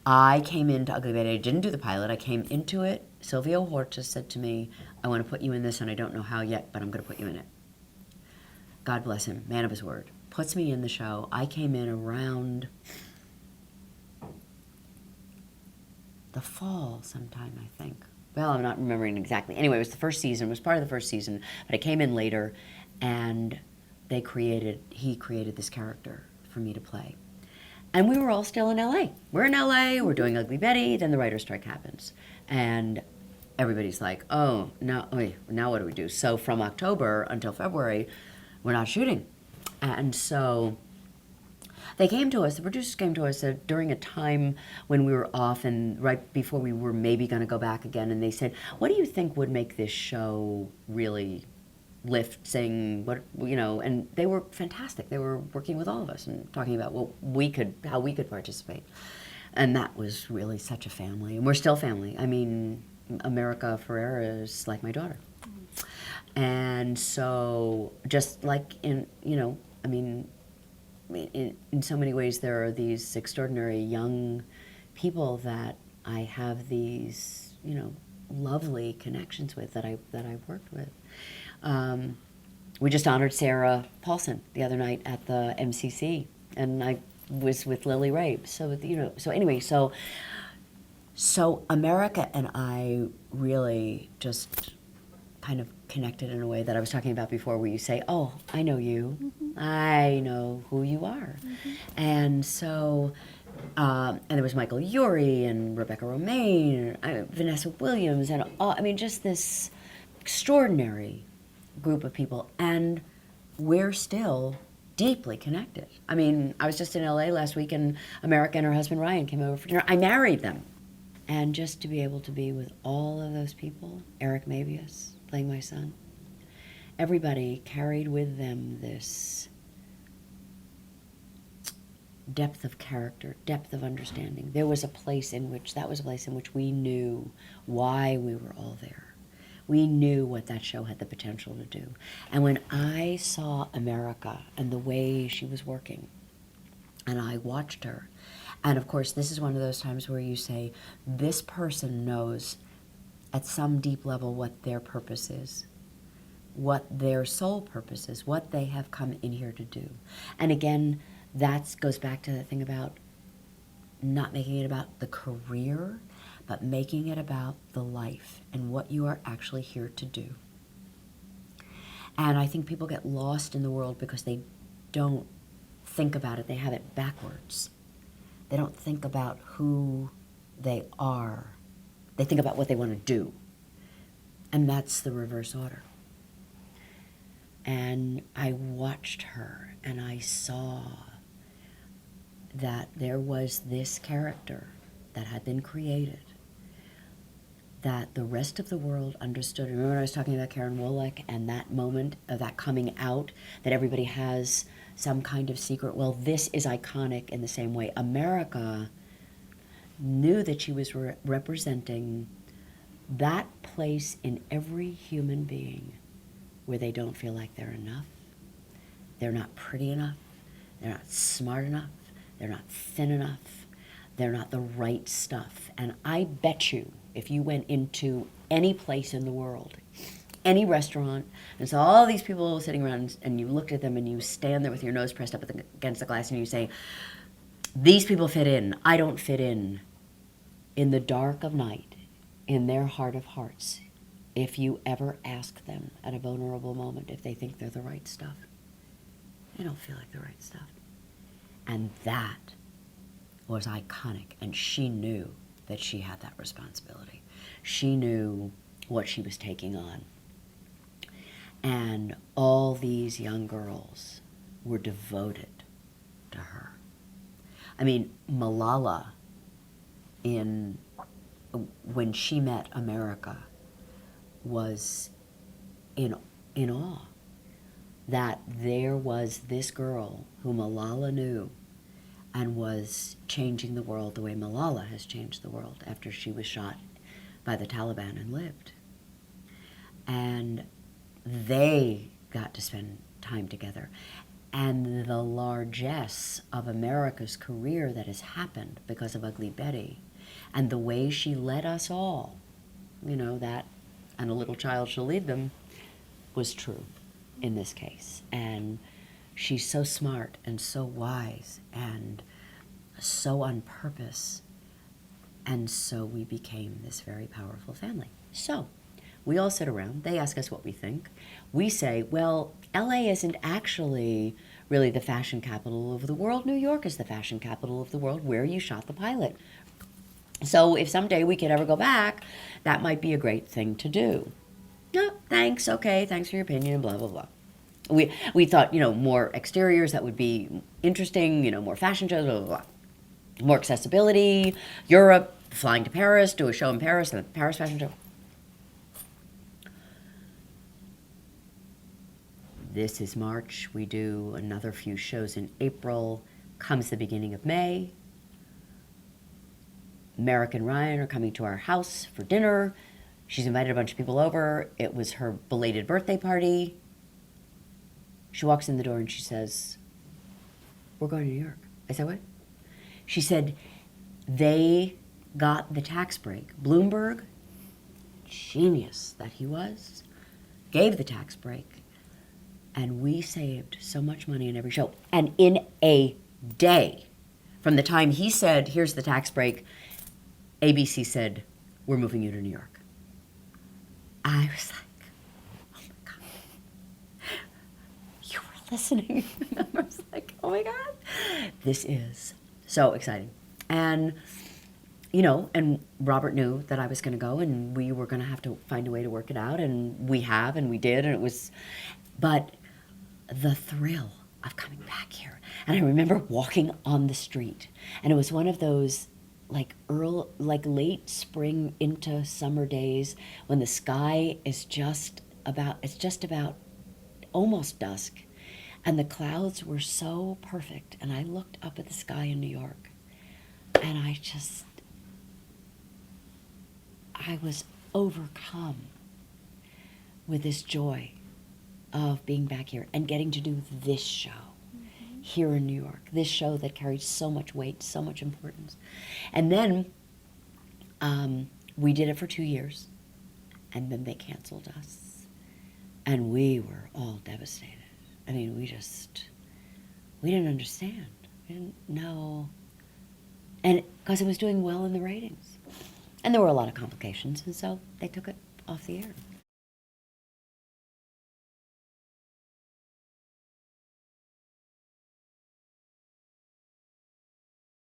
I came into Ugly Betty. I didn't do the pilot. I came into it. Sylvia Horta said to me, I want to put you in this, and I don't know how yet, but I'm going to put you in it. God bless him, man of his word. Puts me in the show. I came in around the fall sometime, I think. Well, I'm not remembering exactly. Anyway, it was the first season. It was part of the first season, but I came in later, and he created this character for me to play. And we were all still in LA. We're in LA, we're doing Ugly Betty, then the writer's strike happens. And everybody's like, oh, now what do we do? So from October until February, we're not shooting. And so they came to us, the producers came to us during a time when we were off and right before we were maybe going to go back again. And they said, what do you think would make this show really lift, sing, and they were fantastic. They were working with all of us and talking about how we could participate. And that was really such a family. And we're still family. I mean, America Ferrera is like my daughter. And so just like in so many ways there are these extraordinary young people that I have these, lovely connections with that I've worked with. We just honored Sarah Paulson the other night at the MCC, and I was with Lily Rabe. So America and I really just kind of connected in a way that I was talking about before, where you say, oh, I know you. Mm-hmm. I know who you are. Mm-hmm. And so, and there was Michael Urie and Rebecca Romaine, and Vanessa Williams, and just this extraordinary group of people, and we're still deeply connected. I mean, I was just in LA last week, and America and her husband Ryan came over for dinner. I married them. And just to be able to be with all of those people, Eric Mabius playing my son, everybody carried with them this depth of character, depth of understanding. That was a place in which we knew why we were all there. We knew what that show had the potential to do. And when I saw America and the way she was working, and I watched her, and of course, this is one of those times where you say, this person knows at some deep level what their purpose is, what their sole purpose is, what they have come in here to do. And again, that goes back to the thing about not making it about the career, but making it about the life and what you are actually here to do. And I think people get lost in the world because they don't think about it. They have it backwards. They don't think about who they are. They think about what they want to do. And that's the reverse order. And I watched her and I saw that there was this character that had been created that the rest of the world understood. Remember when I was talking about Karen Wolek and that moment of that coming out, that everybody has some kind of secret? Well, this is iconic in the same way. America knew that she was representing that place in every human being where they don't feel like they're enough, they're not pretty enough, they're not smart enough, they're not thin enough, they're not the right stuff. And I bet you, if you went into any place in the world, any restaurant, and saw all these people sitting around, and you looked at them and you stand there with your nose pressed up against the glass and you say, these people fit in, I don't fit in the dark of night, in their heart of hearts, if you ever ask them at a vulnerable moment if they think they're the right stuff, they don't feel like the right stuff. And that was iconic, and she knew that she had that responsibility. She knew what she was taking on. And all these young girls were devoted to her. I mean, Malala, when she met America, was in awe that there was this girl who Malala knew and was changing the world the way Malala has changed the world after she was shot by the Taliban and lived. And they got to spend time together. and the largesse of America's career that has happened because of Ugly Betty, and the way she led us all, that, and a little child shall lead them, was true in this case. And she's so smart and so wise and so on purpose. And so we became this very powerful family. So we all sit around. They ask us what we think. We say, well, LA isn't actually really the fashion capital of the world. New York is the fashion capital of the world, where you shot the pilot. So if someday we could ever go back, that might be a great thing to do. No, thanks, okay, thanks for your opinion, blah, blah, blah. We thought, more exteriors, that would be interesting, more fashion shows, blah, blah, blah. More accessibility, Europe, flying to Paris, do a show in Paris, the Paris fashion show. This is March. We do another few shows in April. Comes the beginning of May. Merrick and Ryan are coming to our house for dinner. She's invited a bunch of people over. It was her belated birthday party. She walks in the door and she says, "We're going to New York." I said, "What?" She said, "They got the tax break. Bloomberg, genius that he was, gave the tax break. And we saved so much money in every show. And in a day, from the time he said, 'Here's the tax break,' ABC said, 'We're moving you to New York.'" I was like, oh my God, you were listening. I was like, oh my God, this is so exciting. And, and Robert knew that I was going to go, and we were going to have to find a way to work it out, and we have, and we did, and it was, but the thrill of coming back here. And I remember walking on the street, and it was one of those like late spring into summer days when the sky is just about almost dusk, and the clouds were so perfect, and I looked up at the sky in New York, and I was overcome with this joy of being back here and getting to do this show here in New York, this show that carries so much weight, so much importance. And then we did it for 2 years, and then they canceled us, and we were all devastated. I mean, we didn't understand. We didn't know. And because it was doing well in the ratings. And there were a lot of complications, and so they took it off the air.